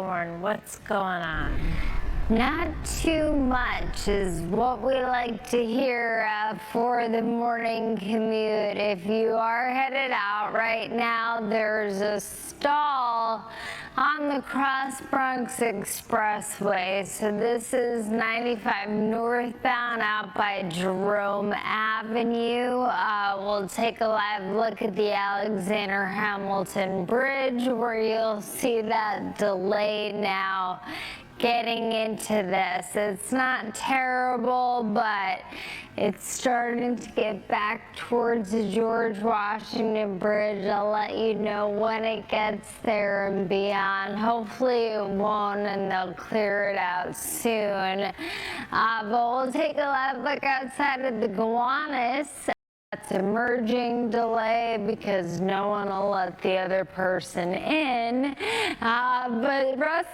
Lauren, what's going on? Not too much is what we like to hear for the morning commute. If you are headed out right now, there's a stall on the Cross Bronx Expressway. So this is 95 northbound out by Jerome Avenue. We'll take a live look at the Alexander Hamilton Bridge where you'll see that delay now. Getting into this, it's not terrible, but it's starting to get back towards the George Washington Bridge. I'll let you know when it gets there and beyond. Hopefully it won't, and they'll clear it out soon. But we'll take a live look outside of the Gowanus. That's a merging delay because no one will let the other person in. But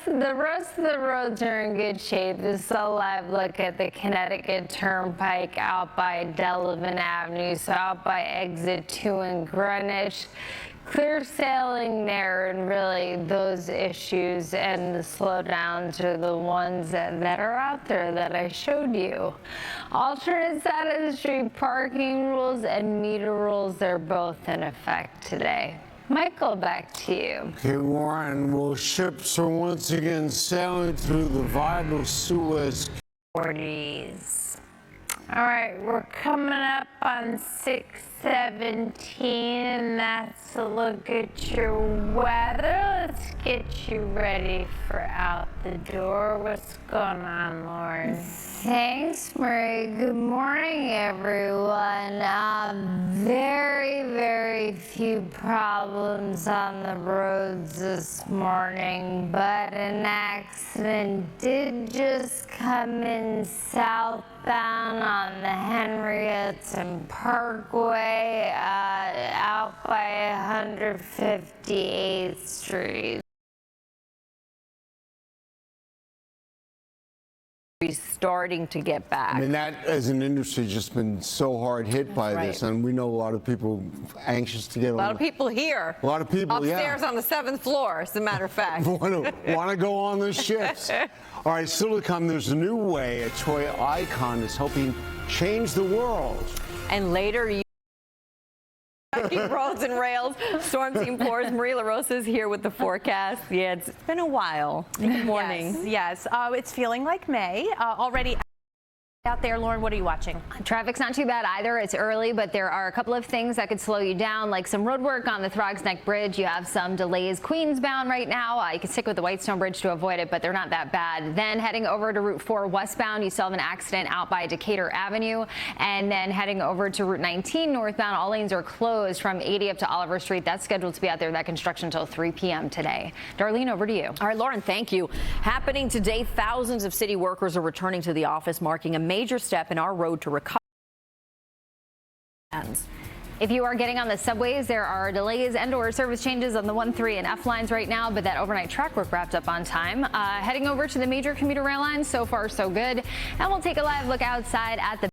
the rest of the roads are in good shape. This is a live look at the Connecticut Turnpike out by Delavan Avenue, so out by exit 2 in Greenwich. Clear sailing there, and really those issues and the slowdowns are the ones that are out there that I showed you. Alternate side of the street parking rules and meter rules, they're both in effect today. Michael, back to you. Okay, Warren, well, ships are once again sailing through the vital Suez. 40s. All right, we're coming up on 6:17, and that's a look at your weather. Let's get you ready for out the door. What's going on, Lauren? Thanks, Marie. Good morning, everyone. Very few problems on the roads this morning, but an accident did just come in southbound on the Henrietta Parkway out by 158th Street. Starting to get back. I mean, that as an industry just been so hard hit by this, and we know a lot of people anxious to get A lot of people here. A lot of people, upstairs on the 7th floor, as a matter of fact. want to go on the ships. All right, still to come, there's a new way a toy icon is helping change the world. And later, roads and rails, storm team pours. Marie LaRosa is here with the forecast. Yeah, it's been a while. Good morning. Yes. It's feeling like May already. Out there, Lauren, what are you watching? Traffic's not too bad either. It's early, but there are a couple of things that could slow you down, like some road work on the Throgs Neck Bridge. You have some delays Queensbound right now. You can stick with the Whitestone Bridge to avoid it, but they're not that bad. Then heading over to Route 4 westbound, you still have an accident out by Decatur Avenue. And then heading over to Route 19 northbound, all lanes are closed from 80 up to Oliver Street. That's scheduled to be out there, that construction, until 3 p.m. today. Darlene, over to you. All right, Lauren, thank you. Happening today, thousands of city workers are returning to the office, marking a major step in our road to recovery. If you are getting on the subways, there are delays and/or service changes on the 1, 3, and F lines right now, but that overnight track work wrapped up on time. Heading over to the major commuter rail lines, so far so good. And we'll take a live look outside at the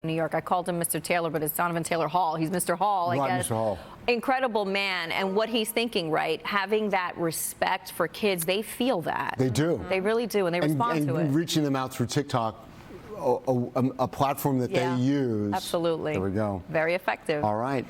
New York. I called him Mr. Taylor, but it's Donovan Taylor Hall. He's Mr. Hall, I guess. Mr. Hall. Incredible man, and what he's thinking, right? Having that respect for kids, they feel that. They do. They really do, and they respond to it. And reaching them out through TikTok, a platform that they use. Absolutely. There we go. Very effective. All right.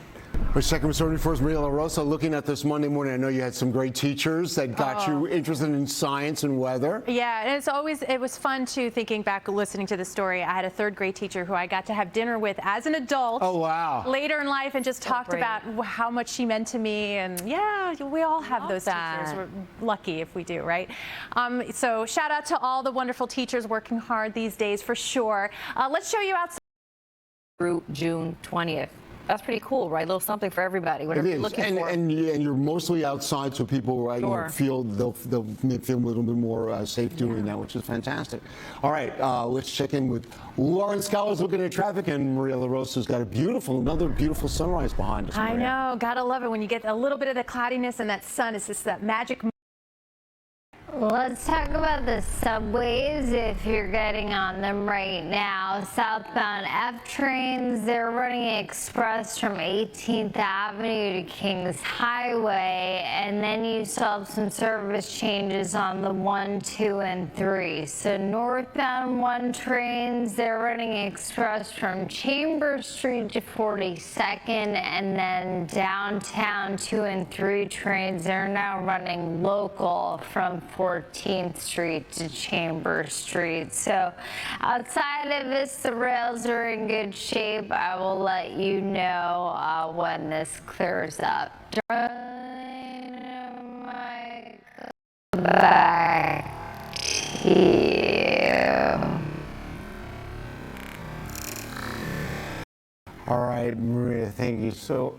Our second story for us, Maria LaRosa, looking at this Monday morning. I know you had some great teachers that got you interested in science and weather. Yeah, and it was fun too, thinking back, listening to the story. I had a 3rd grade teacher who I got to have dinner with as an adult. Oh, wow. Later in life, and just talked about how much she meant to me. And yeah, we all have those teachers. We're lucky if we do, right? So shout out to all the wonderful teachers working hard these days for sure. Let's show you outside. Through June 20th. That's pretty cool, right? A little something for everybody, whatever you're looking for. And you're mostly outside, so people feel they'll feel a little bit more safe doing that, which is fantastic. All right, let's check in with Lauren Scala's looking at traffic, and Maria LaRosa's got another beautiful sunrise behind us. I know, gotta love it when you get a little bit of the cloudiness and that sun. It's just that magic. Let's talk about the subways if you're getting on them right now. Southbound F trains, they're running express from 18th Avenue to Kings Highway, and then you still have some service changes on the 1, 2, and 3. So northbound 1 trains, they're running express from Chambers Street to 42nd, and then downtown 2 and 3 trains, they're now running local from 14th Street to Chambers Street. So outside of this, the rails are in good shape. I will let you know when this clears up. Back to you. All right, Maria, thank you so.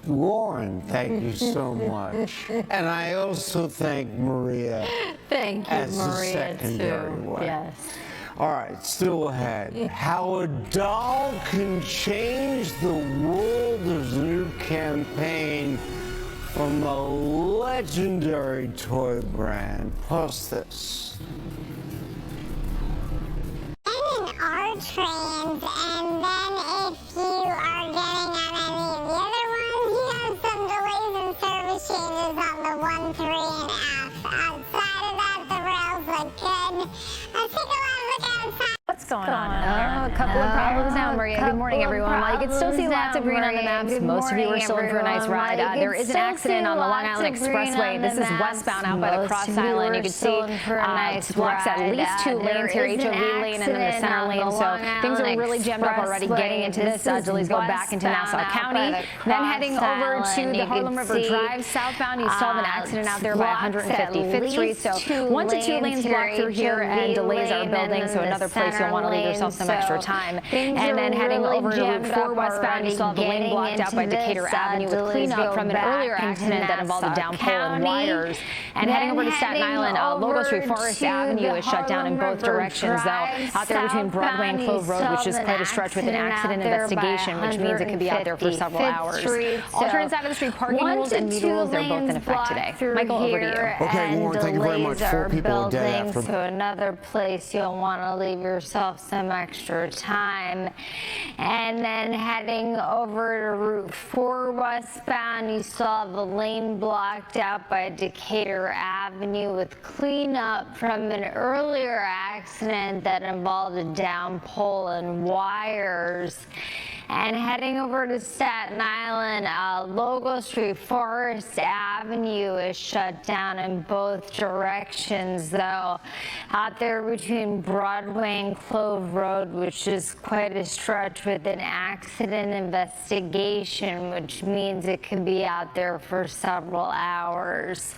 Lauren, thank you so much. And I also thank Maria. Thank you, as a Maria, secondary too. one. Yes. All right, still ahead. How a doll can change the world. There's a new campaign from a legendary toy brand. Plus this. Our trains, and then if you are getting on any of the other ones, you have some delays and service changes on the 1, 3, and F. Outside of that, the rails look good. Let's take a look outside. What's going on out A couple of problems now, Maria. Good morning, everyone. While you can still see lots of green on the maps, most of you are still in for a nice ride. There is an accident on the Long Island Expressway. This is westbound out by the Cross Island. You can see blocks at least 2 lanes here, HOV lane and then the center lane. So things are really jammed up already getting into this. Delays go back into Nassau County. Then heading over to the Harlem River Drive southbound, you still have an accident out there by 155th Street. So 1 to 2 lanes blocked through here and delays are building. So another place you'll want to leave yourself some extra time. And then heading over to Route 4 westbound, you still have the lane blocked out by Decatur Avenue with cleanup from an earlier accident that involved a down pole and wires. And heading over to Staten Island, Logo Street, Forest Avenue is shut down in both directions, though. Out there between Broadway and Clove Road, which is quite a stretch with an accident investigation, which means it could be out there for several hours. Alternate side of the street parking rules and meter rules, they're both in effect today. Michael, over to you. Okay, Lauren, thank you very much. 4 people are dead after. So another place you'll want to leave yourself some extra time. And then heading over to Route 4 westbound, you still have the lane blocked out by Decatur Avenue with cleanup from an earlier accident that involved a down pole and wires. And heading over to Staten Island, Logo Street, Forest Avenue is shut down in both directions, though. Out there between Broadway and Clove Road, which is quite a stretch with an accident investigation, which means it could be out there for several hours.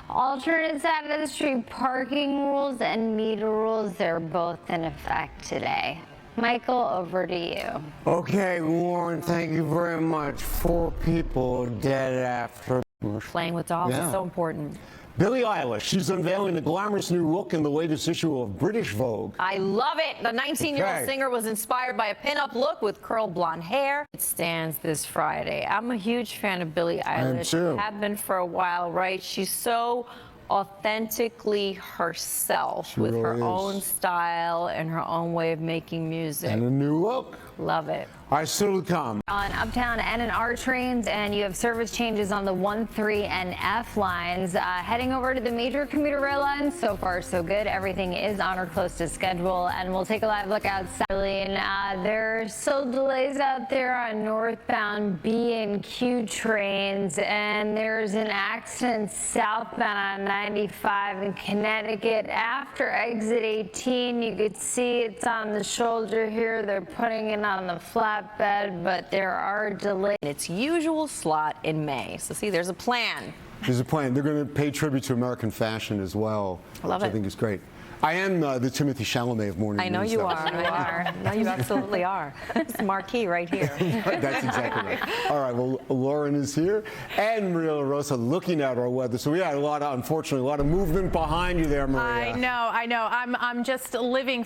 Alternate side of the street parking rules and meter rules, they're both in effect today. Michael, over to you. Okay, Lauren, thank you very much. 4 people dead after. Playing with dolls is so important. Billie Eilish, she's unveiling a glamorous new look in the latest issue of British Vogue. I love it. The 19-year-old singer was inspired by a pinup look with curled blonde hair. It stands this Friday. I'm a huge fan of Billie Eilish. I am too. Have been for a while, right? She's so authentically herself with really her is. own style and her own way of making music. And a new look. Love it. All right, still to come. On Uptown N and R trains, and you have service changes on the 1, 3, and F lines. Heading over to the major commuter rail lines, so far so good. Everything is on or close to schedule, and we'll take a live look outside. There are still delays out there on northbound B and Q trains, and there's an accident southbound on 95 in Connecticut. After exit 18, you could see it's on the shoulder here. They're putting it on the flatbed, but there are delays. Its usual slot in May. So see, there's a plan. There's a plan. They're going to pay tribute to American fashion as well, Love which it. I think is great. I am the Timothy Chalamet of morning I know news, you though. are. You are. No, you absolutely are. It's marquee right here. That's exactly right. All right, well, Lauren is here and Maria LaRosa looking at our weather. So we had unfortunately, a lot of movement behind you there, Maria. I know. I'm just living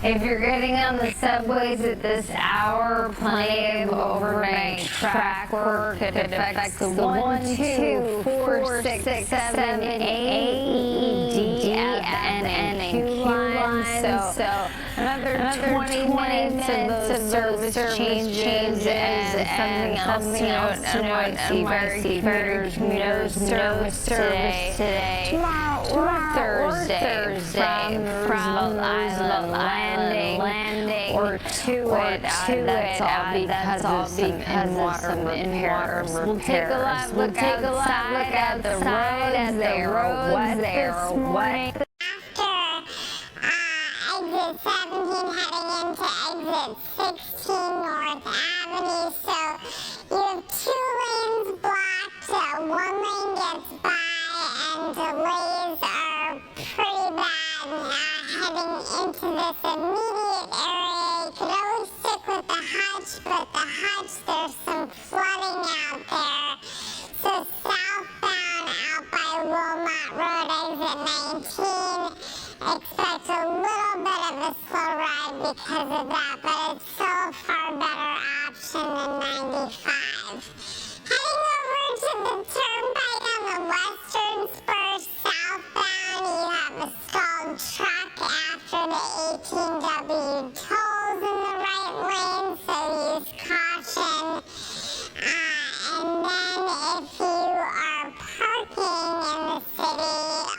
If you're getting on the subways at this hour, plenty of overnight track work that affects the 1, 2, 4, 6, 7, 8, D, F, and Q lines. So another 20 minutes of those service changes and something else to NYC very commuters service today. Tomorrow Thursday from Roosevelt landing or to it. That's all because of some repairs. We'll take a live look outside at the roads. They are wet this morning. Exit 17 heading into exit 16 North Avenue. So you have 2 lanes blocked, 1 lane gets by, and delays are pretty bad heading into this immediate area. You could always stick with the hutch, but the hutch, there's some flooding out there. So southbound out by Wilmot Road, exit 19. Expect a little bit of a slow ride because of that, but it's still a far better option than 95. Heading over to the turnpike on the western spur southbound, you have a stalled truck after the 18W tolls in the right lane, so use caution. And then if you are parking in the city,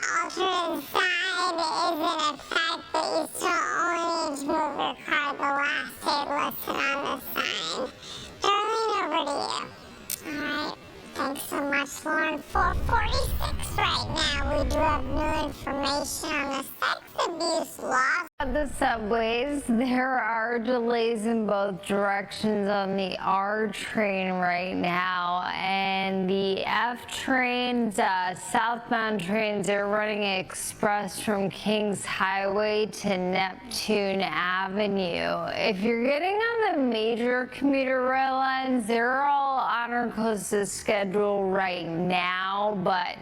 alternate side is in effect, but you still only need to move your car the last day listed on the sign. Darlene, over to you. Alright, thanks so much, Lauren. 4:46 right now. We do have new information on the sex abuse law. At the subways, there are delays in both directions on the R train right now, and the F trains, southbound trains, are running express from Kings Highway to Neptune Avenue. If you're getting on the major commuter rail lines, they're all on or close to schedule right now, but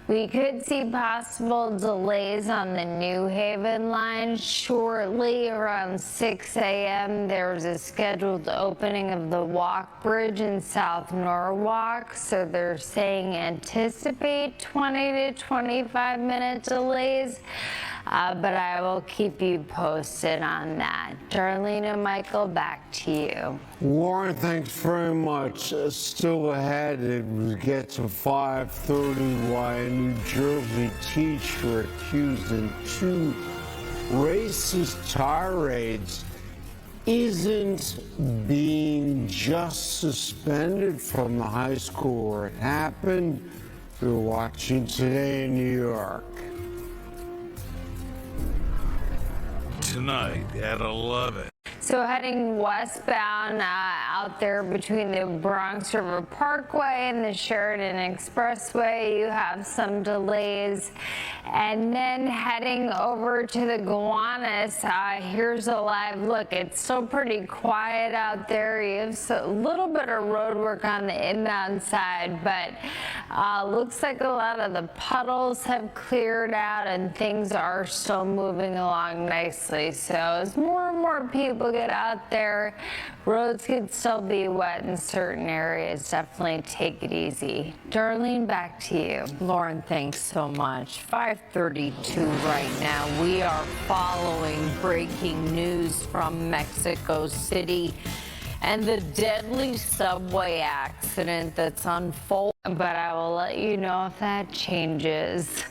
we could see possible delays on the New Haven line shortly. Around 6 a.m. there's a scheduled opening of the walk bridge in South Norwalk, so they're saying anticipate 20 to 25 minute delays, but I will keep you posted on that. Darlene and Michael, back to you. Lauren, thanks very much. Still ahead, it will get to 5:30 why a New Jersey teacher accused in 2 racist tirades isn't being just suspended from the high school where it happened. You're watching Today in New York. Tonight at 11. So heading westbound out there between the Bronx River Parkway and the Sheridan Expressway, you have some delays. And then heading over to the Gowanus, here's a live look. It's still pretty quiet out there. You have a little bit of road work on the inbound side, but looks like a lot of the puddles have cleared out and things are still moving along nicely. So as more and more people get out there, roads could still be wet in certain areas. Definitely take it easy. Darlene, back to you. Lauren, thanks so much. 5:32 right now. We are following breaking news from Mexico City and the deadly subway accident that's unfolding. But I will let you know if that changes.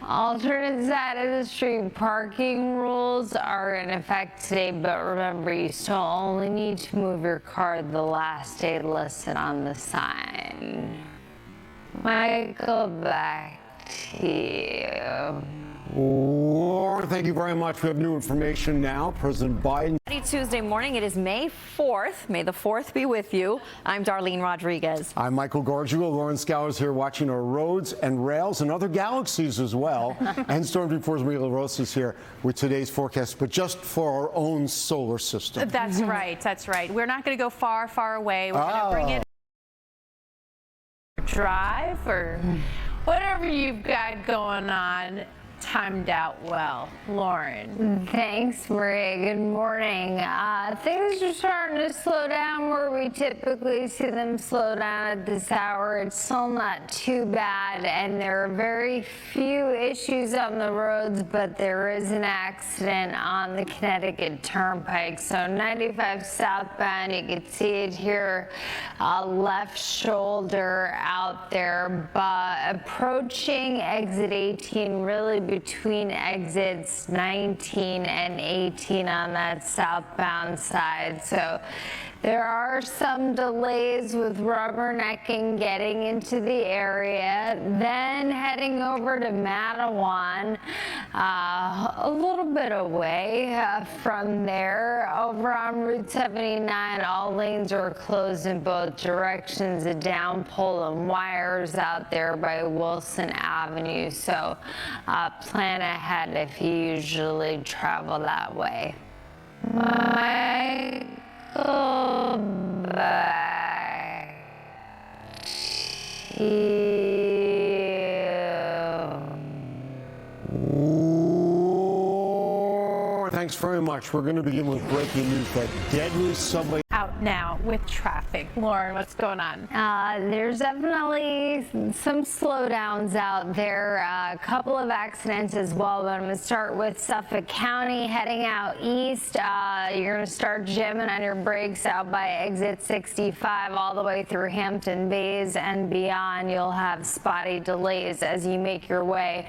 Alternate side of the street parking rules are in effect today, but remember, you still only need to move your car the last day listed on the sign. Michael, back to you. Lauren, thank you very much. We have new information now. President Biden. Tuesday morning, it is May 4th. May the 4th be with you. I'm Darlene Rodriguez. I'm Michael Gargiulo. Lauren Scala is here watching our roads and rails and other galaxies as well. And Storm Reporter's Maria LaRosa is here with today's forecast, but just for our own solar system. That's right. That's right. We're not going to go far, far away. We're going to bring it drive or whatever you've got going on. timed out well. Lauren. Thanks, Maria. Good morning. Things are starting to slow down where we typically see them slow down at this hour. It's still not too bad, and there are very few issues on the roads, but there is an accident on the Connecticut Turnpike. So 95 southbound, you can see it here, left shoulder out there, but approaching exit 18, really between exits 19 and 18 on that southbound side. So there are some delays with rubbernecking getting into the area. Then heading over to Matawan, a little bit away from there. Over on Route 79, all lanes are closed in both directions. A down pole and wires out there by Wilson Avenue. So plan ahead if you usually travel that way. Back to you. Thanks very much. We're going to begin with breaking news. That deadly subway Out now with traffic. Lauren, what's going on? There's definitely some slowdowns out there. A couple of accidents as well, but I'm going to start with Suffolk County heading out east. You're going to start jamming on your brakes out by exit 65 all the way through Hampton Bays and beyond. You'll have spotty delays as you make your way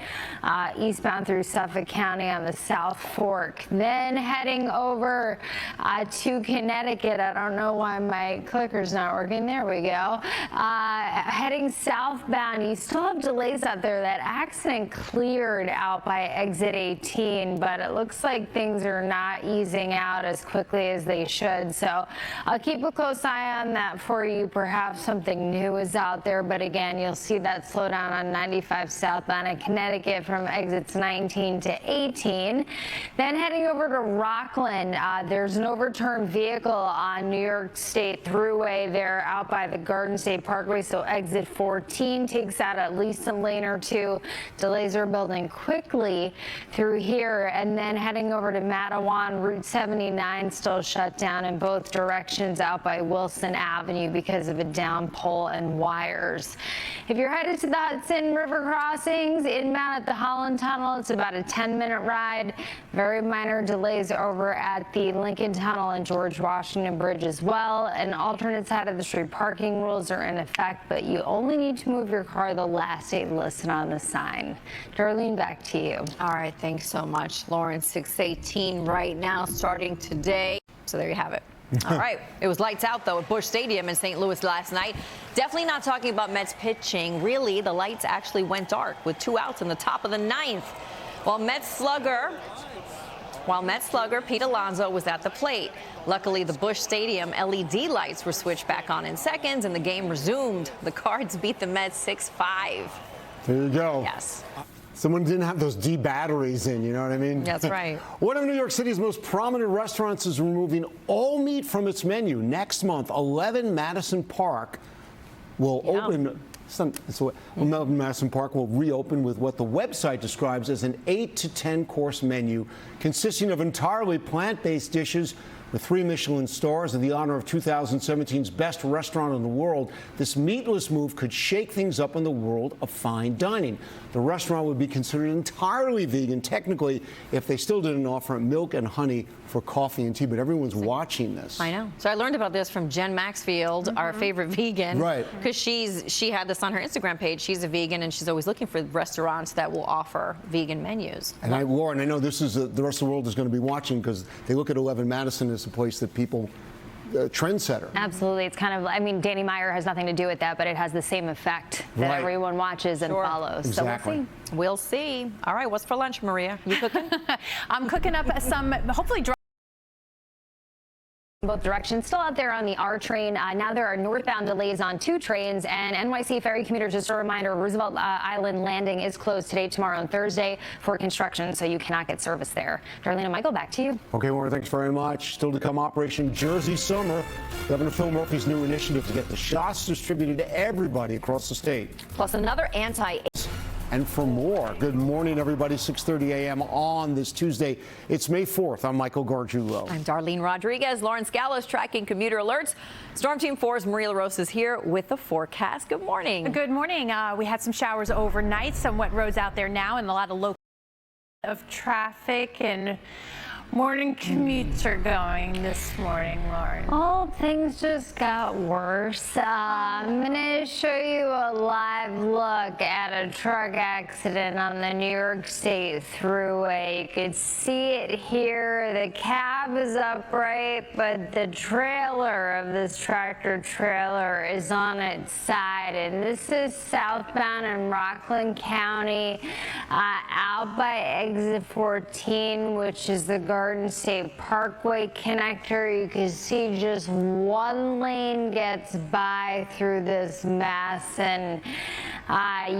eastbound through Suffolk County on the South Fork. Then heading over to Connecticut. I don't know why my clicker's not working. There we go. Heading southbound, you still have delays out there. That accident cleared out by exit 18, but it looks like things are not easing out as quickly as they should. So I'll keep a close eye on that for you. Perhaps something new is out there, but again, you'll see that slowdown on 95 southbound in Connecticut from exits 19 to 18. Then heading over to Rockland, there's an overturned vehicle on New York State Thruway there out by the Garden State Parkway. So exit 14 takes out at least a lane or two. Delays are building quickly through here. And then heading over to Matawan, Route 79 still shut down in both directions out by Wilson Avenue because of a down pole and wires. If you're headed to the Hudson River crossings, inbound at the Holland Tunnel, it's about a 10-minute ride. Very minor delays over at the Lincoln Tunnel and George Washington Bridge as well. An alternate side of the street parking rules are in effect, but you only need to move your car the last date listed on the sign. Darlene, back to you. All right, thanks so much, Lauren. 6:18 right now, starting today. So there you have it. All right. It was lights out, though, at Busch Stadium in St. Louis last night. Definitely not talking about Mets pitching. Really, the lights actually went dark with 2 outs in the top of the 9th. While Mets slugger Pete Alonso was at the plate. Luckily, the Busch Stadium LED lights were switched back on in seconds, and the game resumed. The Cards beat the Mets 6-5. There you go. Yes. Someone didn't have those D batteries in, you know what I mean? That's right. One of New York City's most prominent restaurants is removing all meat from its menu. Next month, 11 Madison Park will open. Madison Park will reopen with what the website describes as an 8 to 10 course menu consisting of entirely plant-based dishes with 3 Michelin stars in the honor of 2017's best restaurant in the world. This meatless move could shake things up in the world of fine dining. The restaurant would be considered entirely vegan, technically, if they still didn't offer milk and honey for coffee and tea, but everyone's watching this. I know. So I learned about this from Jen Maxfield, our favorite vegan. Right. Because she had this on her Instagram page. She's a vegan, and she's always looking for restaurants that will offer vegan menus. And Lauren, I know this is the rest of the world is going to be watching because they look at 11 Madison as a place that people trendsetter. Absolutely. It's kind of, I mean, Danny Meyer has nothing to do with that, but it has the same effect that everyone watches and follows. Exactly. So We'll see. All right, what's for lunch, Maria? You cooking? I'm cooking up some, hopefully dry. both directions. Still out there on the R train. Now there are northbound delays on 2 trains, and NYC ferry commuters, just a reminder, Roosevelt Island landing is closed today, tomorrow, and Thursday for construction, so you cannot get service there. Darlene and Michael, back to you. Okay, Warren, thanks very much. Still to come, Operation Jersey Summer. Governor Phil Murphy's new initiative to get the shots distributed to everybody across the state. Plus another and for more. Good morning, everybody. 6:30 a.m. on this Tuesday. It's May 4th. I'm Michael Gargiulo. I'm Darlene Rodriguez. Lauren Scala is tracking commuter alerts. Storm Team 4's Maria LaRosa is here with the forecast. Good morning. Good morning. We had some showers overnight, some wet roads out there now, and a lot of local of traffic and morning commutes are going this morning, Lauren. Oh, things just got worse. I'm going to show you a live look at a truck accident on the New York State Thruway. You can see it here. The cab is upright, but the trailer of this tractor trailer is on its side. And this is southbound in Rockland County, out by exit 14, which is the Garden State Parkway connector. You can see just one lane gets by through this mess, and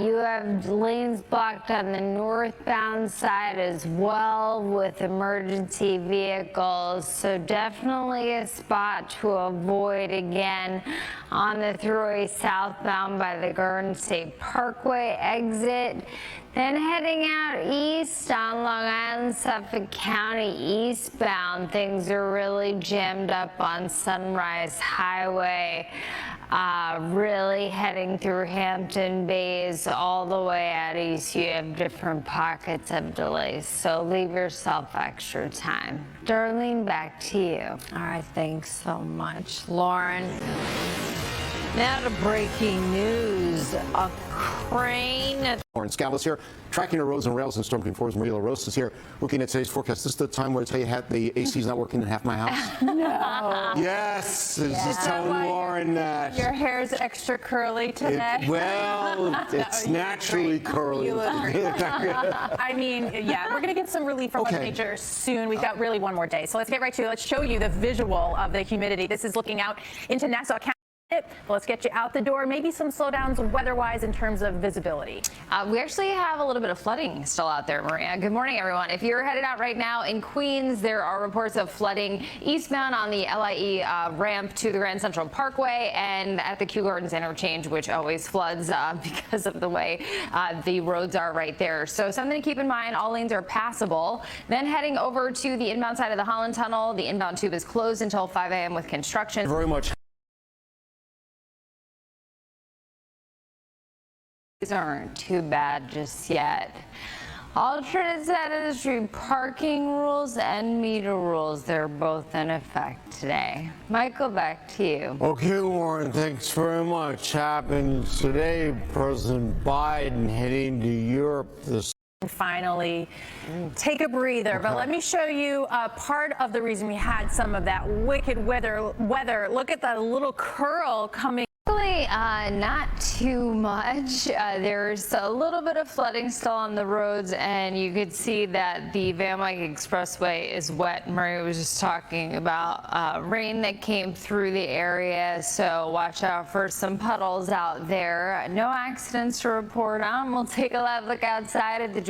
you have lanes blocked on the northbound side as well with emergency vehicles, so definitely a spot to avoid again on the Thruway southbound by the Garden State Parkway exit. Then heading out east on Long Island, Suffolk County eastbound, things are really jammed up on Sunrise Highway. Really heading through Hampton Bays all the way out east. You have different pockets of delays, so leave yourself extra time. Darlene, back to you. All right, thanks so much, Lauren. Now to breaking news. A crane. Lauren Scala's here, tracking our roads and rails and Storm Team 4's Maria LaRosa is here, looking at today's forecast. This is the time where I tell you the AC's not working in half my house. No. Yes, just telling Lauren that. Your hair's extra curly today. It's naturally curly. You look great. I mean, yeah, we're going to get some relief from Mother Okay. Nature soon. We've got really one more day. So let's get right to it. Let's show you the visual of the humidity. This is looking out into Nassau County. Let's get you out the door. Maybe some slowdowns weather-wise in terms of visibility. We actually have a little bit of flooding still out there, Maria. Good morning, everyone. If you're headed out right now in Queens, there are reports of flooding eastbound on the LIE ramp to the Grand Central Parkway and at the Kew Gardens interchange, which always floods because of the way the roads are right there. So something to keep in mind, all lanes are passable. Then heading over to the inbound side of the Holland Tunnel, the inbound tube is closed until 5 a.m. with construction. Very much. These aren't too bad just yet. Alternate side of the street parking rules and meter rules, they're both in effect today. Michael, back to you. Okay, Lauren, thanks very much. Happened today, President Biden heading to Europe this Finally take a breather. But let me show you part of the reason we had some of that wicked weather. Look at the little curl coming. Not too much. There's a little bit of flooding still on the roads, and you could see that the Van Wyck Expressway is wet. Maria was just talking about rain that came through the area, so watch out for some puddles out there. No accidents to report on. We'll take a live look outside at the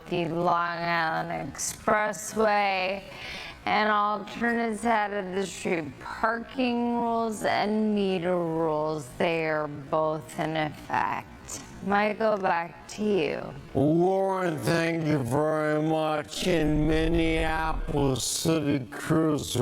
the Long Island Expressway. And alternate side of the street parking rules and meter rules, they are both in effect. Michael, back to you. Lauren, thank you very much. In Minneapolis, city crews